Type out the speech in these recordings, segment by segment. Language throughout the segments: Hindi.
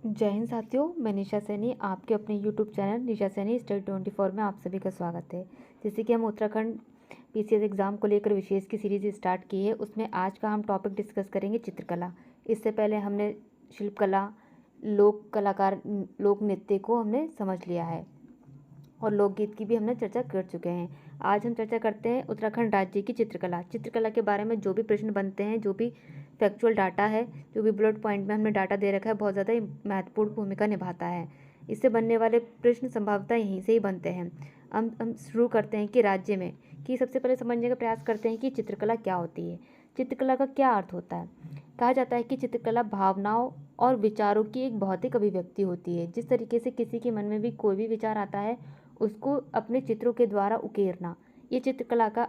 जय हिंद साथियों, मैं निशा सैनी आपके अपने यूट्यूब चैनल निशा सैनी स्टडी 24 में आप सभी का स्वागत है। जैसे कि हम उत्तराखंड पीसीएस एग्ज़ाम को लेकर विशेष की सीरीज़ स्टार्ट की है, उसमें आज का हम टॉपिक डिस्कस करेंगे चित्रकला। इससे पहले हमने शिल्पकला, लोक कलाकार, लोक नृत्य को हमने समझ लिया है और लोकगीत की भी हमने चर्चा कर चुके हैं। आज हम चर्चा करते हैं उत्तराखंड राज्य की चित्रकला। चित्रकला के बारे में जो भी प्रश्न बनते हैं, जो भी फैक्चुअल डाटा है, जो भी बुलेट पॉइंट में हमने डाटा दे रखा है, बहुत ज़्यादा महत्वपूर्ण भूमिका निभाता है। इससे बनने वाले प्रश्न संभवतः यहीं से ही बनते हैं। हम शुरू करते हैं कि राज्य में कि सबसे पहले समझने का प्रयास करते हैं कि चित्रकला क्या होती है, चित्रकला का क्या अर्थ होता है। कहा जाता है कि चित्रकला भावनाओं और विचारों की एक भौतिक अभिव्यक्ति होती है। जिस तरीके से किसी के मन में भी कोई भी विचार आता है, उसको अपने चित्रों के द्वारा उकेरना, ये चित्रकला का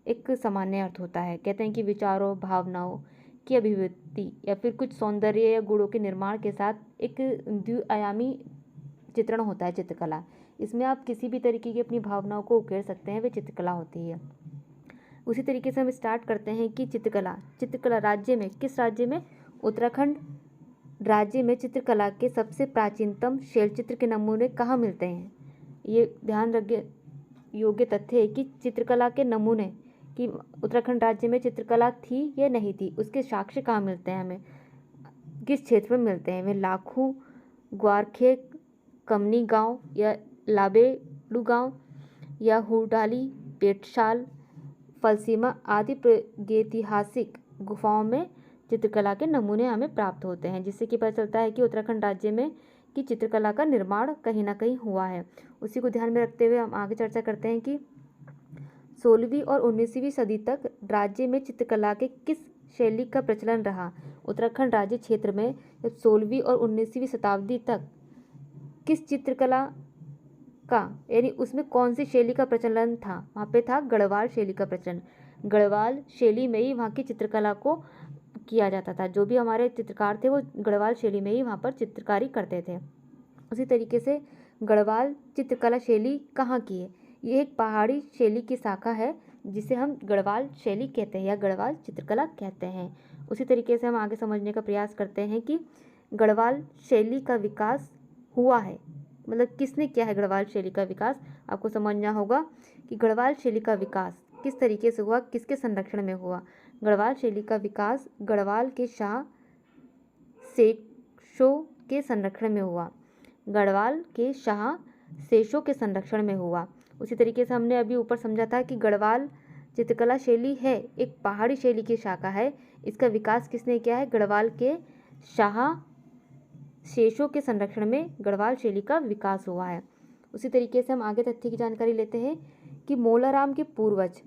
एक सामान्य अर्थ होता है। कहते हैं कि विचारों, भावनाओं की अभिव्यक्ति या फिर कुछ सौंदर्य या गुणों के निर्माण के साथ एक द्विआयामी चित्रण होता है चित्रकला। इसमें आप किसी भी तरीके की अपनी भावनाओं को उकेर सकते हैं, वे चित्रकला होती है। उसी तरीके से हम स्टार्ट करते हैं कि चित्रकला राज्य में, किस राज्य में? उत्तराखंड राज्य में चित्रकला के सबसे प्राचीनतम शैलचित्र के नमूने कहाँ मिलते हैं? ये ध्यान रखिए, योग्य तथ्य है कि चित्रकला के नमूने कि उत्तराखंड राज्य में चित्रकला थी या नहीं थी, उसके साक्ष्य कहाँ मिलते हैं हमें, किस क्षेत्र में मिलते हैं? वे लाखों, ग्वारखेड़, कमनी गांव या लाबेड़ू गांव या हुडाली, पेटशाल, फलसीमा आदि प्रागैतिहासिक गुफाओं में चित्रकला के नमूने हमें प्राप्त होते हैं, जिससे कि पता चलता है कि उत्तराखंड राज्य में कि चित्रकला का निर्माण कहीं ना कहीं हुआ है। उसी को ध्यान में रखते हुए हम आगे चर्चा करते हैं कि 16वीं और 19वीं सदी तक राज्य में चित्रकला के किस शैली का प्रचलन रहा? उत्तराखंड राज्य क्षेत्र में जब 16वीं और 19वीं शताब्दी तक किस चित्रकला का, यानी उसमें कौन सी शैली का प्रचलन था? वहाँ पे था गढ़वाल शैली का प्रचलन। गढ़वाल शैली में ही वहाँ की चित्रकला को किया जाता था। जो भी हमारे चित्रकार थे वो गढ़वाल शैली में ही वहाँ पर चित्रकारी करते थे। उसी तरीके से गढ़वाल चित्रकला शैली कहाँ की है? ये एक पहाड़ी शैली की शाखा है जिसे हम गढ़वाल शैली कहते हैं या गढ़वाल चित्रकला कहते हैं। उसी तरीके से हम आगे समझने का प्रयास करते हैं कि गढ़वाल शैली का विकास हुआ है, मतलब किसने किया है गढ़वाल शैली का विकास? आपको समझना होगा कि गढ़वाल शैली का विकास किस तरीके से हुआ, किसके संरक्षण में हुआ। गढ़वाल शैली का विकास गढ़वाल के शाह शेषों के संरक्षण में हुआ, गढ़वाल के शाह शेषों के संरक्षण में हुआ। उसी तरीके से हमने अभी ऊपर समझा था कि गढ़वाल चित्रकला शैली है एक पहाड़ी शैली की शाखा है। इसका विकास किसने किया है? गढ़वाल के शाह शेषों के संरक्षण में गढ़वाल शैली का विकास हुआ है। उसी तरीके से हम आगे तथ्य की जानकारी लेते हैं कि मोलाराम के पूर्वज,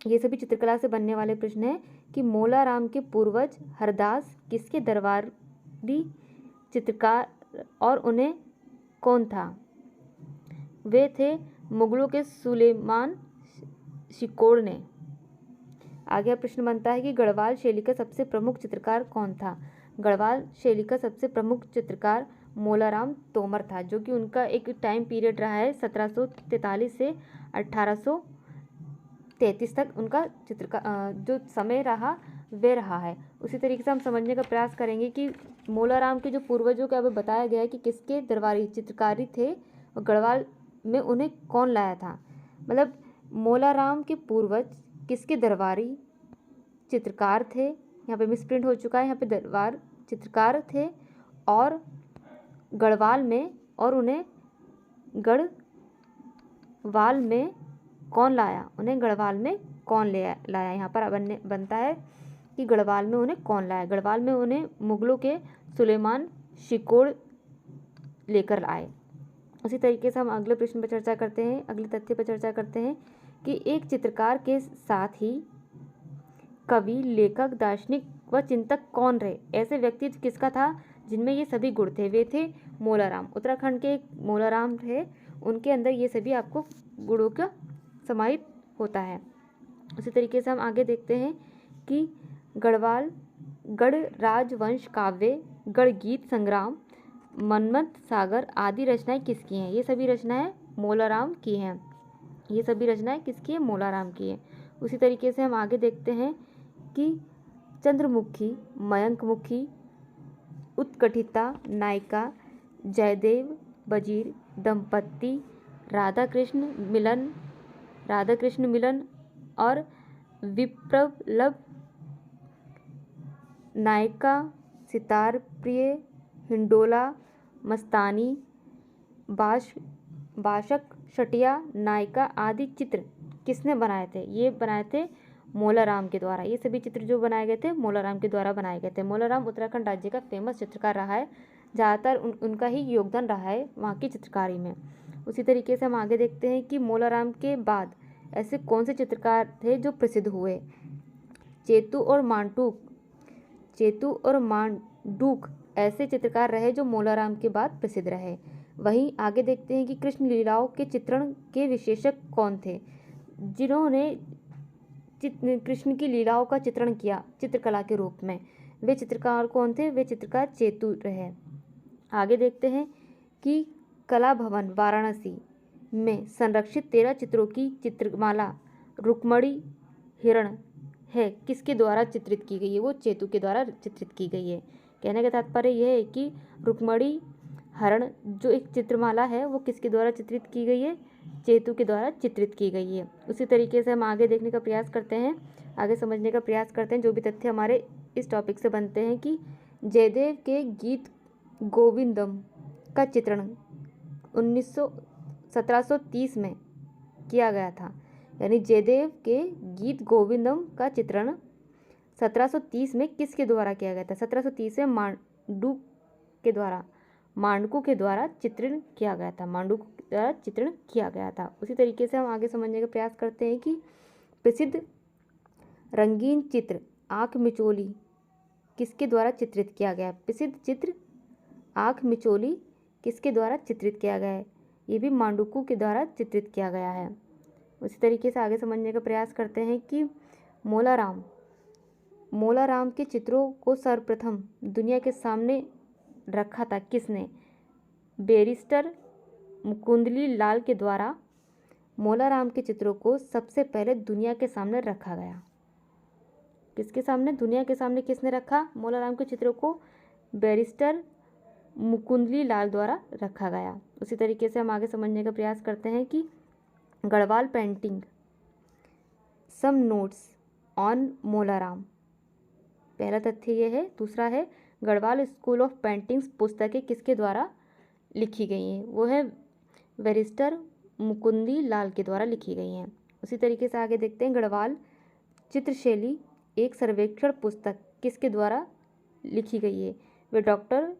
ये सभी चित्रकला से बनने वाले प्रश्न हैं कि मोलाराम के पूर्वज हरदास किसके दरबारी चित्रकार और उन्हें कौन था? वे थे मुगलों के सुलेमान शिकोड़ ने। आगे प्रश्न बनता है कि गढ़वाल शैली का सबसे प्रमुख चित्रकार कौन था? गढ़वाल शैली का सबसे प्रमुख चित्रकार मोलाराम तोमर था, जो कि उनका एक टाइम पीरियड रहा है 1743 से 1833 तक उनका चित्रकार जो समय रहा वे रहा है। उसी तरीके से हम समझने का प्रयास करेंगे कि मोलाराम के जो पूर्वजों का अभी बताया गया है कि किसके दरबारी चित्रकारी थे और गढ़वाल में उन्हें कौन लाया था। मतलब मोलाराम के पूर्वज किसके दरबारी चित्रकार थे, यहाँ पे मिसप्रिंट हो चुका है, यहाँ पे दरबार चित्रकार थे और गढ़वाल में, और उन्हें गढ़वाल में कौन लाया, उन्हें गढ़वाल में कौन ले लाया। यहाँ पर बनता है कि गढ़वाल में उन्हें कौन लाया। गढ़वाल में उन्हें मुगलों के सुलेमान शिकोड़ लेकर आए। उसी तरीके से हम अगले प्रश्न पर चर्चा करते हैं, अगले तथ्य पर चर्चा करते हैं कि एक चित्रकार के साथ ही कवि, लेखक, दार्शनिक व चिंतक कौन रहे? ऐसे व्यक्तित्व किसका था जिनमें ये सभी गुण थे? वे थे मोलाराम। उत्तराखंड के एक मोलाराम थे, उनके अंदर ये सभी आपको गुणों का समाहित होता है। उसी तरीके से हम आगे देखते हैं कि गढ़वाल गढ़ राजवंश काव्य, गढ़ गीत संग्राम, मनमथ सागर आदि रचनाएं किसकी हैं? ये सभी रचनाएं मोलाराम की हैं। ये सभी रचनाएं किसकी हैं? मोलाराम की हैं। उसी तरीके से हम आगे देखते हैं कि चंद्रमुखी, मयंकमुखी, उत्कंठिता नायिका जयदेव वजीर दंपति राधा कृष्ण मिलन और विप्लव नायिका सितार प्रिय हिंडोला मस्तानी बाशक शटिया नायिका आदि चित्र किसने बनाए थे? ये बनाए थे मोलाराम के द्वारा। ये सभी चित्र जो बनाए गए थे मोलाराम के द्वारा बनाए गए थे। मोलाराम उत्तराखंड राज्य का फेमस चित्रकार रहा है, ज़्यादातर उनका ही योगदान रहा है वहाँ की चित्रकारी में। उसी तरीके से हम आगे देखते हैं कि मोलाराम के बाद ऐसे कौन से चित्रकार थे जो प्रसिद्ध हुए। चेतू और मांडूक ऐसे चित्रकार रहे जो मोलाराम के बाद प्रसिद्ध रहे। वहीं आगे देखते हैं कि कृष्ण लीलाओं के चित्रण के विशेषक कौन थे, जिन्होंने कृष्ण की लीलाओं का चित्रण किया चित्रकला के रूप में। वे चित्रकार कौन थे? वे चित्रकार चेतू रहे। आगे देखते हैं कि कला भवन वाराणसी में संरक्षित 13 चित्रों की चित्रमाला रुक्मणी हिरण है किसके द्वारा चित्रित की गई है? वो चेतू के द्वारा चित्रित की गई है। कहने का तात्पर्य यह है कि रुक्मणी हरण जो एक चित्रमाला है वो किसके द्वारा चित्रित की गई है? चेतू के द्वारा चित्रित की गई है। उसी तरीके से हम आगे देखने का प्रयास करते हैं, आगे समझने का प्रयास करते हैं जो भी तथ्य हमारे इस टॉपिक से बनते हैं कि जयदेव के गीत गोविंदम का चित्रण 1730 में किया गया था। यानी जयदेव के गीत गोविंदम का चित्रण 1730 में किसके द्वारा किया गया था? 1730 में मांडुकू के द्वारा चित्रण किया गया था। मांडुकू के द्वारा चित्रण किया गया था। उसी तरीके से हम आगे समझने का प्रयास करते हैं कि प्रसिद्ध रंगीन चित्र आँख मिचोली किसके द्वारा चित्रित किया गया है? प्रसिद्ध चित्र आँख मिचोली किसके द्वारा चित्रित किया गया है? ये भी मांडुकू के द्वारा चित्रित किया गया है। उसी तरीके से आगे समझने का प्रयास करते हैं कि मोलाराम के चित्रों को सर्वप्रथम दुनिया के सामने रखा था किसने? बैरिस्टर मुकुंदली लाल के द्वारा मोलाराम के चित्रों को सबसे पहले दुनिया के सामने रखा गया। किसके सामने? दुनिया के सामने किसने रखा मोलाराम के चित्रों को? बैरिस्टर मुकुंदली लाल द्वारा रखा गया। उसी तरीके से हम आगे समझने का प्रयास करते हैं कि Garhwal painting some notes on Molaram. पहला तथ्य ये है। दूसरा है गढ़वाल स्कूल ऑफ पेंटिंग्स पुस्तकें किसके द्वारा लिखी गई हैं? वो है बैरिस्टर मुकुंदी लाल के द्वारा लिखी गई हैं। उसी तरीके से आगे देखते हैं गढ़वाल चित्रशैली एक सर्वेक्षण पुस्तक किसके द्वारा लिखी गई है? वे डॉक्टर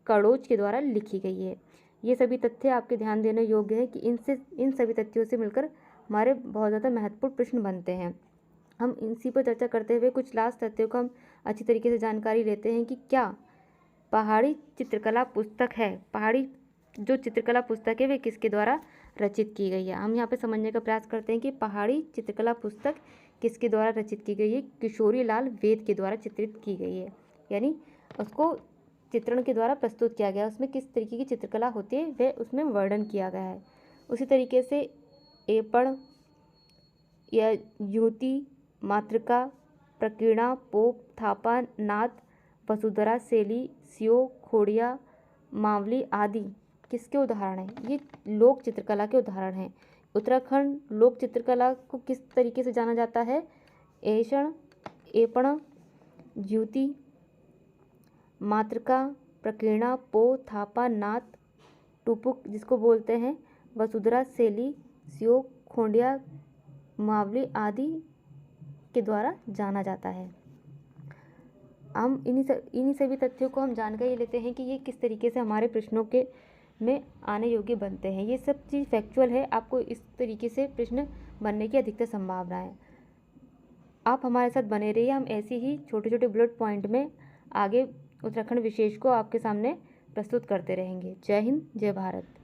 कड़ोच के द्वारा लिखी गई है। ये सभी तथ्य आपके ध्यान देने योग्य है कि इन सभी तथ्यों से मिलकर हमारे बहुत ज़्यादा महत्वपूर्ण प्रश्न बनते हैं। हम इसी पर चर्चा करते हुए कुछ लास्ट तथ्यों को हम अच्छी तरीके से जानकारी लेते हैं कि क्या पहाड़ी चित्रकला पुस्तक है, पहाड़ी जो चित्रकला पुस्तक है वे किसके द्वारा रचित की गई है? हम यहाँ पे समझने का प्रयास करते हैं कि पहाड़ी चित्रकला पुस्तक किसके द्वारा रचित की गई है? किशोरी लाल वेद के द्वारा चित्रित की गई है। यानी उसको चित्रण के द्वारा प्रस्तुत किया गया, उसमें किस तरीके की चित्रकला होती है वह उसमें वर्णन किया गया है। उसी तरीके से एपण या युति मातृका प्रकीर्णा पोप थापा नाथ वसुधरा शैली सियो खोड़िया मावली आदि किसके उदाहरण हैं? ये लोक चित्रकला के उदाहरण हैं। उत्तराखंड लोक चित्रकला को किस तरीके से जाना जाता है? एपण युति मातृका प्रकीर्णा पो थापा नाथ टुपुक जिसको बोलते हैं वसुधरा शैली सियो खोंडिया मावली आदि के द्वारा जाना जाता है। हम इन्हीं सभी तथ्यों को हम जानकारी लेते हैं कि ये किस तरीके से हमारे प्रश्नों के में आने योग्य बनते हैं। ये सब चीज़ फैक्चुअल है, आपको इस तरीके से प्रश्न बनने की अधिकतर संभावना है। आप हमारे साथ बने रहिए, हम ऐसे ही छोटे छोटे बुलेट पॉइंट में आगे उत्तराखंड विशेष को आपके सामने प्रस्तुत करते रहेंगे। जय हिंद, जय भारत।